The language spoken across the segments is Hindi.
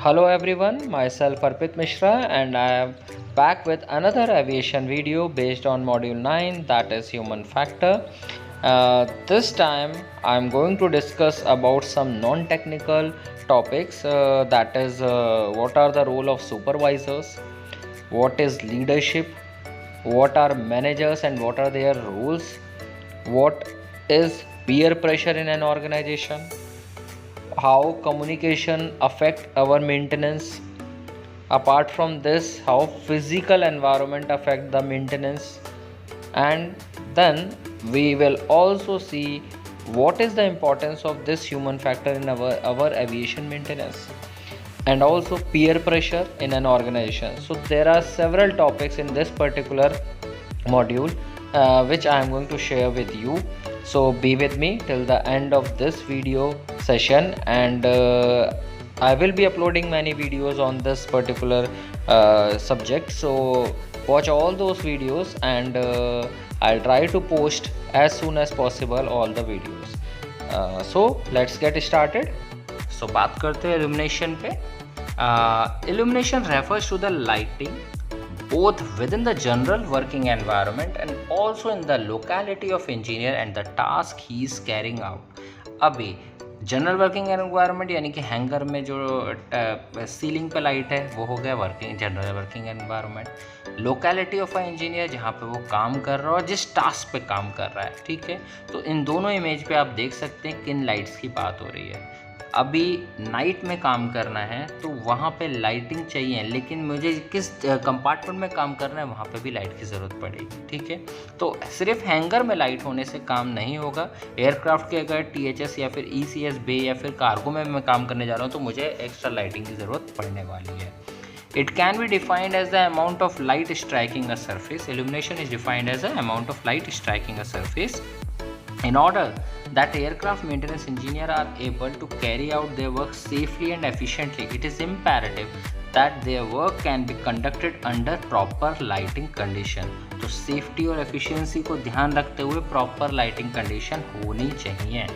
Hello everyone, myself Arpit Mishra and I am back with another aviation video based on module 9, that is human factor. This time I am going to discuss about some non-technical topics, that is what are the role of supervisors, what is leadership, what are managers and what are their roles, what is peer pressure in an organization, how communication affect our maintenance. Apart from this, how physical environment affect the maintenance, and then we will also see what is the importance of this human factor in our aviation maintenance, and also peer pressure in an organization. So there are several topics in this particular module which I am going to share with you. So be with me till the end of this video session, and I will be uploading many videos on this particular subject. So watch all those videos, and I'll try to post as soon as possible all the videos. So let's get started. So बात करते हैं illumination पे. Illumination refers to the lighting both within the general working environment and also in the locality of engineer and the task he is carrying out. अभी जनरल वर्किंग एनवायरनमेंट यानी कि हैंगर में जो सीलिंग पे लाइट है वो हो गया working general working environment. Locality of a engineer जहाँ पे वो काम कर रहा है और जिस टास्क पे काम कर रहा है, ठीक है. तो इन दोनों इमेज पे आप देख सकते हैं किन लाइट्स की बात हो रही है. अभी नाइट में काम करना है तो वहाँ पे लाइटिंग चाहिए, लेकिन मुझे किस कंपार्टमेंट में काम करना है वहाँ पे भी लाइट की ज़रूरत पड़ेगी, ठीक है. तो सिर्फ हैंगर में लाइट होने से काम नहीं होगा. एयरक्राफ्ट के अगर THS या फिर ECS बे या फिर कार्गो में मैं काम करने जा रहा हूँ तो मुझे एक्स्ट्रा लाइटिंग की ज़रूरत पड़ने वाली है. It can be defined as the amount of light striking a surface. Illumination is defined as the amount of light striking a surface. In order that aircraft maintenance engineer are able to carry out their work safely and efficiently, it is imperative that their work can be conducted under proper lighting condition. तो सेफ्टी और एफिशिएंसी को ध्यान रखते हुए प्रॉपर लाइटिंग कंडीशन होनी चाहिए.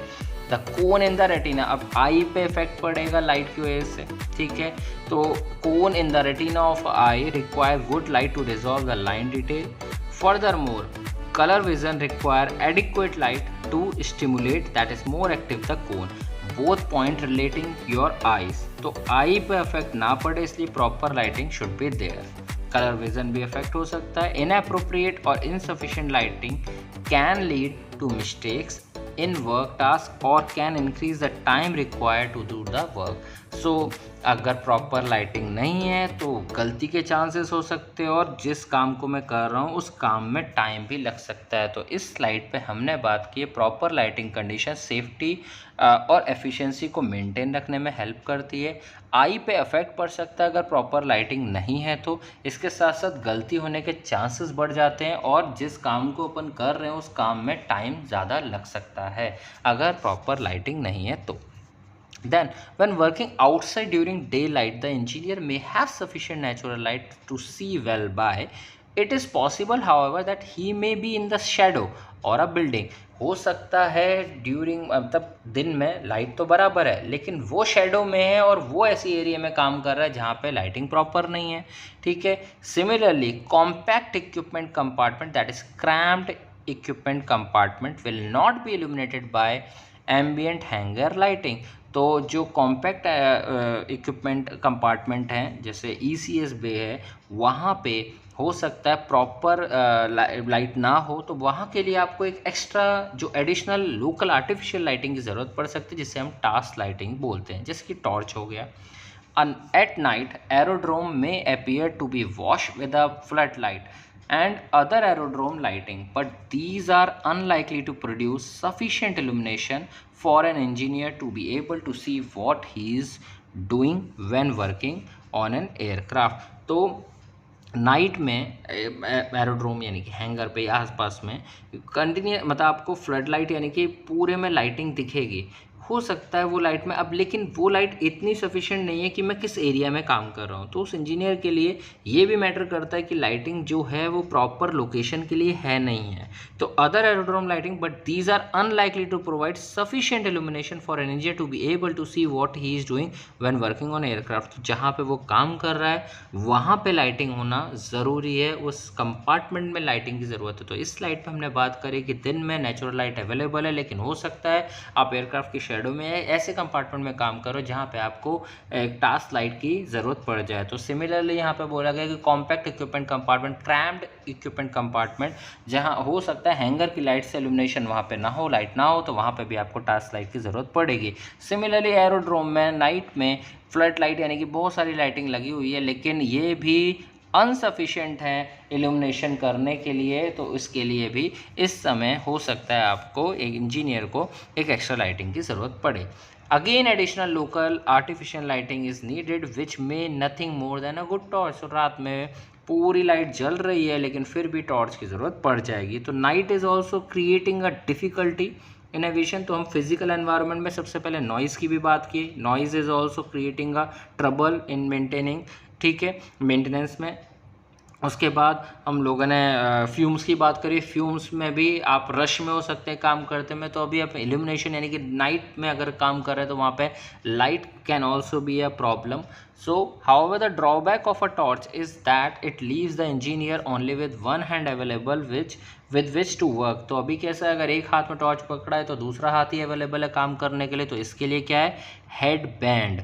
The cone in the retina, अब आई पे इफेक्ट पड़ेगा लाइट की वजह से, ठीक है. तो cone in the retina of eye require good light to resolve the line detail. Furthermore color vision require adequate light to stimulate, that is more active the cone. Both point relating your eyes. तो आई पे इफेक्ट ना पड़े इसलिए proper lighting should be there. Colour vision भी इफेक्ट हो सकता है. इनएप्रोप्रिएट और insufficient lighting can lead to mistakes in work task or can increase the time required to do the work. So अगर प्रॉपर लाइटिंग नहीं है तो गलती के चांसेस हो सकते हैं और जिस काम को मैं कर रहा हूँ उस काम में टाइम भी लग सकता है. तो इस स्लाइड पे हमने बात की है प्रॉपर लाइटिंग कंडीशन सेफ्टी और एफिशिएंसी को मेंटेन रखने में हेल्प करती है. आई पे इफेक्ट पड़ सकता है अगर प्रॉपर लाइटिंग नहीं है तो. इसके साथ साथ गलती होने के चांसेस बढ़ जाते हैं और जिस काम को अपन कर रहे हैं उस काम में टाइम ज़्यादा लग सकता है अगर प्रॉपर लाइटिंग नहीं है तो. Then, when working outside during daylight, the engineer may have sufficient natural light to see well by. It is possible, however, that he may be in the shadow or a building. हो सकता है ड्यूरिंग मतलब दिन में लाइट तो बराबर है लेकिन वो शेडो में है और वो ऐसी एरिया में काम कर रहा है जहाँ पे लाइटिंग प्रॉपर नहीं है, ठीक है. Similarly compact equipment compartment, that is cramped equipment compartment, will not be illuminated by ambient hangar lighting. तो जो कॉम्पैक्ट इक्विपमेंट कंपार्टमेंट हैं जैसे ECS बे है वहाँ पे हो सकता है प्रॉपर लाइट ना हो, तो वहाँ के लिए आपको एक एक्स्ट्रा जो एडिशनल लोकल आर्टिफिशियल लाइटिंग की ज़रूरत पड़ सकती है जिससे हम टास्क लाइटिंग बोलते हैं, जैसे कि टॉर्च हो गया. एट नाइट एरोड्रोम में appear to be wash with a flood light and other aerodrome lighting, but these are unlikely to produce sufficient illumination for an engineer to be able to see what he is doing when working on an aircraft. तो नाइट में एरोड्रोम यानी कि हैंगर पे आसपास में कंटिन्यू मतलब आपको फ्लड लाइट यानी कि पूरे में लाइटिंग दिखेगी. हो सकता है वो लाइट में, अब लेकिन वो लाइट इतनी सफिशिएंट नहीं है कि मैं किस एरिया में काम कर रहा हूँ। तो उस इंजीनियर के लिए ये भी मैटर करता है कि लाइटिंग जो है वो प्रॉपर लोकेशन के लिए है नहीं है। तो other aerodrome lighting, but these are unlikely to provide sufficient illumination for an engineer to be able to see what he is doing when working on aircraft. जहाँ पे वो काम कर रहा है वहाँ पे लाइटिंग होना ज़रूरी है, उस कंपार्टमेंट में लाइटिंग की ज़रूरत है। तो इस स्लाइड पे हमने बात करी कि दिन में नेचुरल लाइट अवेलेबल है, लेकिन हो सकता है आप एयरक्राफ्ट की शेडो में ऐसे कंपार्टमेंट में काम करो जहाँ पे आपको एक टास्क लाइट की ज़रूरत पड़ जाए। तो सिमिलरली यहाँ पे बोला गया कि compact equipment compartment, crammed equipment compartment, जहाँ हो सकता है हैंगर की लाइट से इल्यूमिनेशन वहाँ पे ना हो, लाइट ना हो, तो वहाँ पे भी आपको टास्क लाइट की ज़रूरत पड़ेगी। सिमिलरली एरोड्रोम में नाइट में फ्लड लाइट यानी कि बहुत सारी लाइटिंग लगी हुई है, लेकिन ये भी अनसफिशिएंट है इल्यूमिनेशन करने के लिए। तो इसके लिए भी इस समय हो सकता है आपको एक इंजीनियर को एक एक्स्ट्रा लाइटिंग की ज़रूरत पड़े। Again additional local artificial lighting is needed which may nothing more than a good torch. तो रात में पूरी लाइट जल रही है लेकिन फिर भी टॉर्च की ज़रूरत पड़ जाएगी। तो night is also creating a difficulty in aviation. तो हम फिजिकल एनवायरनमेंट में सबसे पहले नॉइज़ की भी बात की, noise is also creating a trouble in maintaining, ठीक है, मेंटेनेंस में। उसके बाद हम लोगों ने फ्यूम्स की बात करी, फ्यूम्स में भी आप रश में हो सकते हैं काम करते में, तो अभी आप इल्यूमिनेशन यानी कि नाइट में अगर काम कर रहे हैं तो वहाँ पे light can also be a problem. So however the drawback of a torch is that it leaves the engineer only with one hand available with which to work. तो अभी कैसा है, अगर एक हाथ में टॉर्च पकड़ा है तो दूसरा हाथ ही अवेलेबल है काम करने के लिए। तो इसके लिए क्या है, head band,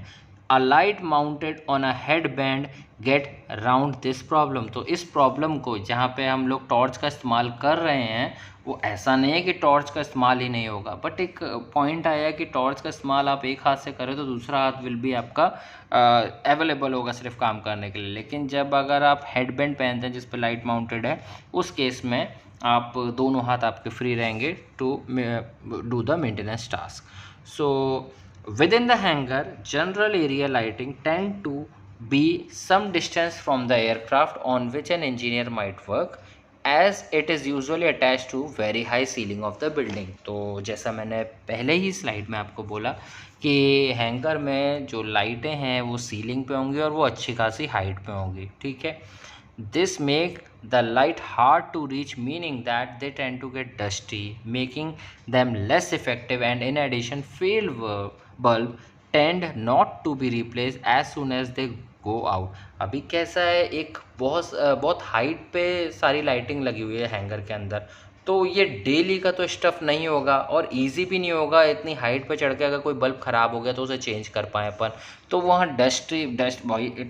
a light mounted on a headband get around this problem। तो इस प्रॉब्लम को जहाँ पे हम लोग टॉर्च का इस्तेमाल कर रहे हैं वो ऐसा नहीं है कि टॉर्च का इस्तेमाल ही नहीं होगा, बट एक पॉइंट आया कि टॉर्च का इस्तेमाल आप एक हाथ से करें तो दूसरा हाथ विल भी आपका अवेलेबल होगा सिर्फ काम करने के लिए। लेकिन जब अगर आप हेडबैंड पहनते हैं जिस पे लाइट माउंटेड है, उस केस में आप दोनों हाथ आपके फ्री रहेंगे to do the maintenance task. So within the hangar, general area lighting tend to be some distance from the aircraft on which an engineer might work, as it is usually attached to very high ceiling of the building। तो जैसा मैंने पहले ही स्लाइड में आपको बोला कि हैंगर में जो लाइटें हैं वो सीलिंग पे होंगी और वो अच्छी खासी हाइट पे होंगी, ठीक है। This make the light hard to reach, meaning that they tend to get dusty, making them less effective, and in addition failed bulb tend not to be replaced as soon as they go out। अभी कैसा है, एक बहुत हाइट पे सारी लाइटिंग लगी हुई है हैंगर के अंदर, तो ये डेली का तो स्टफ़ नहीं होगा और इजी भी नहीं होगा इतनी हाइट पे चढ़ के अगर कोई बल्ब ख़राब हो गया तो उसे चेंज कर पाएँ अपन। तो वहाँ डस्ट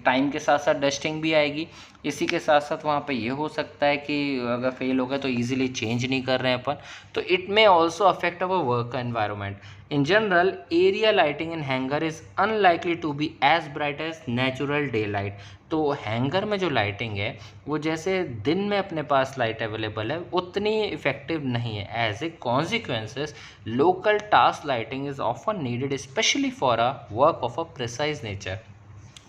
टाइम के साथ साथ डस्टिंग भी आएगी, इसी के साथ साथ वहाँ पे ये हो सकता है कि अगर फेल हो गया तो इजीली चेंज नहीं कर रहे हैं अपन, तो it may also affect our work environment. In general area lighting in hangar is unlikely to be as bright as natural daylight. तो हैंगर में जो लाइटिंग है वो जैसे दिन में अपने पास लाइट अवेलेबल है उतनी इफेक्टिव नहीं है। As a consequences local task lighting is often needed specially for a work of a precise nature.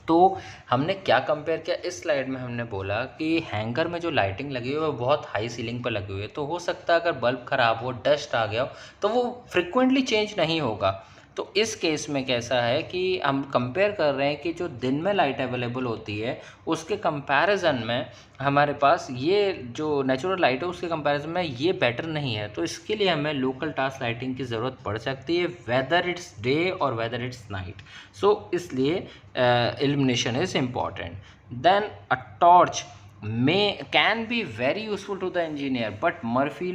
तो हमने क्या कंपेयर किया, इस स्लाइड में हमने बोला कि हैंगर में जो लाइटिंग लगी हुई है वो बहुत हाई सीलिंग पर लगी हुई है, तो हो सकता है अगर बल्ब ख़राब हो, डस्ट आ गया हो, तो वो फ्रिक्वेंटली चेंज नहीं होगा। तो इस केस में कैसा है कि हम कंपेयर कर रहे हैं कि जो दिन में लाइट अवेलेबल होती है उसके कंपैरिजन में हमारे पास ये जो नेचुरल लाइट है उसके कंपैरिजन में ये बेटर नहीं है। तो इसके लिए हमें लोकल टास्क लाइटिंग की ज़रूरत पड़ सकती है, वेदर इट्स डे और वेदर इट्स नाइट। सो इसलिए illumination is important. Then a torch can be very useful to the engineer, but Murphy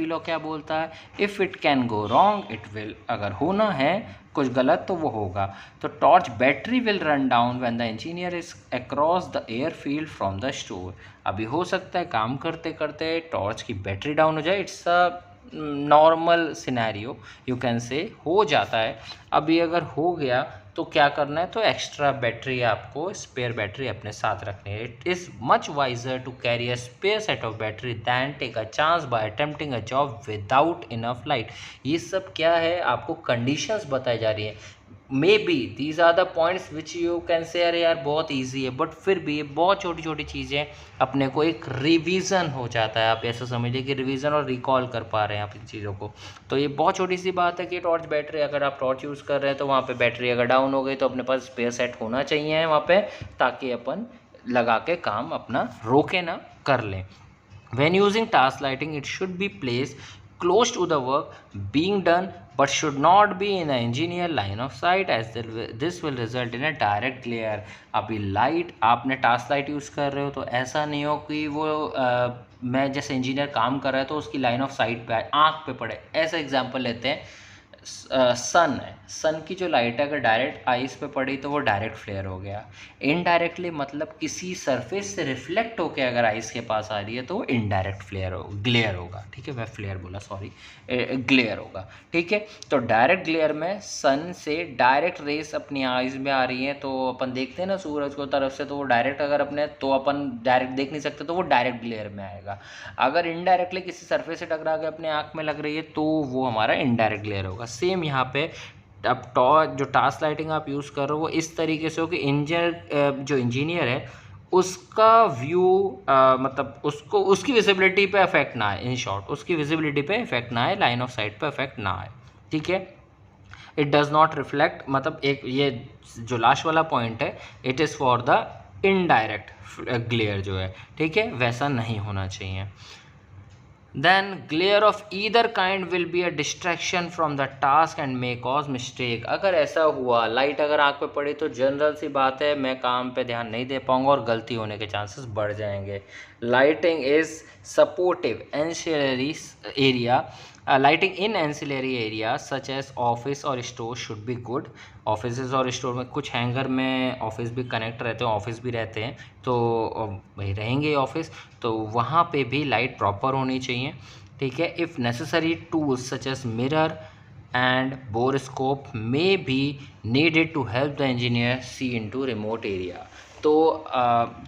law क्या बोलता है, if it can go wrong it will, अगर होना है कुछ गलत तो वो होगा। तो torch battery will run down when the engineer is across the airfield from the store. अभी हो सकता है काम करते करते टॉर्च की बैटरी डाउन हो जाए, it's a normal scenario you can से, हो जाता है। अभी अगर हो गया तो क्या करना है, तो एक्स्ट्रा बैटरी आपको, स्पेयर बैटरी अपने साथ रखनी है। It is much wiser to carry a spare set of battery than take a chance by attempting a job without enough light. ये सब क्या है, आपको कंडीशंस बताई जा रही है। May be these are the points which you can say अरे यार बहुत ईजी है, बट फिर भी ये बहुत छोटी छोटी चीज़ें अपने को एक रिवीजन हो जाता है। आप ऐसा समझिए कि रिवीजन और रिकॉल कर पा रहे हैं आप इन चीज़ों को। तो ये बहुत छोटी सी बात है कि टॉर्च बैटरी, अगर आप टॉर्च यूज़ कर रहे हैं तो वहाँ पे बैटरी अगर डाउन हो गई तो अपने पास स्पेयर सेट होना चाहिए वहाँ पे, ताकि अपन लगा के काम अपना रोके ना, कर लें। When using task lighting, it should be placed close to the work being done but should not be in an engineer line of sight, as this will result in a direct glare। अभी लाइट आपने टास्क लाइट यूज़ कर रहे हो तो ऐसा नहीं हो कि वो मैं जैसे इंजीनियर काम कर रहा है तो उसकी लाइन ऑफ साइट पे आए, आँख पे पड़े। ऐसा एग्जांपल लेते हैं, सन है, सन की जो लाइट है अगर डायरेक्ट आइस पे पड़ी तो वो डायरेक्ट फ्लेयर हो गया। इनडायरेक्टली मतलब किसी सरफेस से रिफ्लेक्ट होकर अगर आइस के पास आ रही है तो वो इनडायरेक्ट फ्लेयर हो, ग्लेयर होगा। ठीक है, मैं फ्लेयर बोला, सॉरी, ग्लेयर होगा। ठीक है, तो डायरेक्ट ग्लेयर में सन से डायरेक्ट रेस अपनी आइस में आ रही हैं तो अपन देखते हैं ना सूरज को तरफ से, तो वो डायरेक्ट अगर अपने तो अपन डायरेक्ट देख नहीं सकते तो वो डायरेक्ट ग्लेयर में आएगा। अगर इनडायरेक्टली किसी सरफेस से टकरा के अपने आँख में लग रही है तो वो हमारा इनडायरेक्ट ग्लेयर होगा। सेम यहाँ पे अब टॉर्च जो टास्क लाइटिंग आप यूज़ कर रहे हो वो इस तरीके से हो कि जो इंजीनियर है उसका व्यू मतलब उसको उसकी विजिबिलिटी पे इफेक्ट ना आए, इन शॉर्ट उसकी विजिबिलिटी पे इफेक्ट ना आए, लाइन ऑफ साइट पे इफेक्ट ना आए। ठीक है, इट डज़ नॉट रिफ्लेक्ट, मतलब एक ये जो लास्ट वाला पॉइंट है it is for the indirect glare जो है। ठीक है, वैसा नहीं होना चाहिए। then glare of either kind will be a distraction from the task and may cause mistake। अगर ऐसा हुआ, लाइट अगर आँख पे पड़ी तो जनरल सी बात है मैं काम पे ध्यान नहीं दे पाऊंगा और गलती होने के चांसेस बढ़ जाएंगे। Lighting is supportive ancillary area, lighting in ancillary area such as office और store should be good. Office और स्टोर में कुछ हैंगर में ऑफिस भी कनेक्ट रहते हैं, ऑफिस भी रहते हैं तो वही रहेंगे ऑफिस, तो वहाँ पे भी लाइट प्रॉपर होनी चाहिए। ठीक है, if necessary tools such as mirror and borescope may be needed to help the engineer see into remote area. तो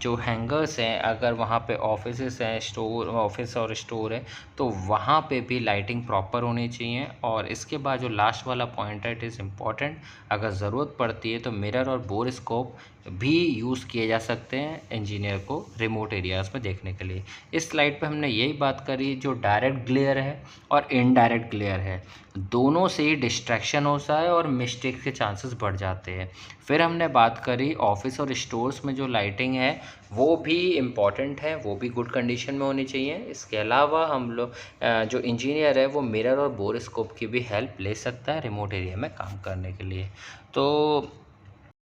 जो हैंगर्स हैं अगर वहाँ पे ऑफिस हैं, स्टोर ऑफिस और स्टोर है तो वहाँ पे भी लाइटिंग प्रॉपर होनी चाहिए। और इसके बाद जो लास्ट वाला पॉइंट है इट इज़ इम्पॉर्टेंट, अगर ज़रूरत पड़ती है तो मिरर और बोरस्कोप भी यूज़ किए जा सकते हैं इंजीनियर को रिमोट एरियाज़ में देखने के लिए। इस स्लाइड पे हमने यही बात करी, जो डायरेक्ट ग्लेयर है और इनडायरेक्ट ग्लेयर है दोनों से ही डिस्ट्रैक्शन होता है और मिस्टेक के चांसेस बढ़ जाते हैं। फिर हमने बात करी ऑफिस और स्टोर्स में जो लाइटिंग है वो भी इम्पॉर्टेंट है, वो भी गुड कंडीशन में होनी चाहिए। इसके अलावा हम लोग जो इंजीनियर है वो मिरर और बोरस्कोप की भी हेल्प ले सकता है रिमोट एरिया में काम करने के लिए। तो